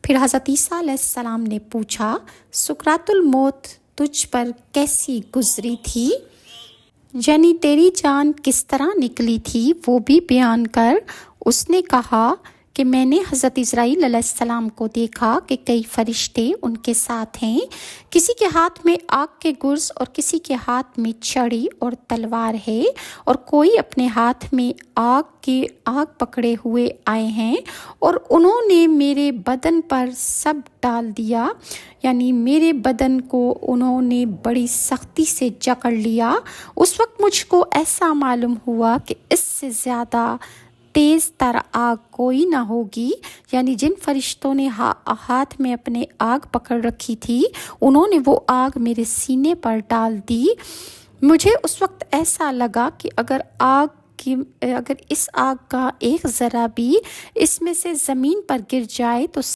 پھر حضرت عیسیٰ علیہ السلام نے پوچھا، سکرات الموت تجھ پر کیسی گزری تھی؟ یعنی تیری جان کس طرح نکلی تھی وہ بھی بیان کر۔ اس نے کہا کہ میں نے حضرت اسرائیل علیہ السلام کو دیکھا کہ کئی فرشتے ان کے ساتھ ہیں، کسی کے ہاتھ میں آگ کے گرز اور کسی کے ہاتھ میں چھڑی اور تلوار ہے، اور کوئی اپنے ہاتھ میں آگ پکڑے ہوئے آئے ہیں، اور انہوں نے میرے بدن پر سب ڈال دیا، یعنی میرے بدن کو انہوں نے بڑی سختی سے جکڑ لیا۔ اس وقت مجھ کو ایسا معلوم ہوا کہ اس سے زیادہ تیز تر آگ کوئی نہ ہوگی، یعنی جن فرشتوں نے ہاتھ میں اپنے آگ پکڑ رکھی تھی انہوں نے وہ آگ میرے سینے پر ڈال دی۔ مجھے اس وقت ایسا لگا کہ اگر اس آگ کا ایک ذرہ بھی اس میں سے زمین پر گر جائے تو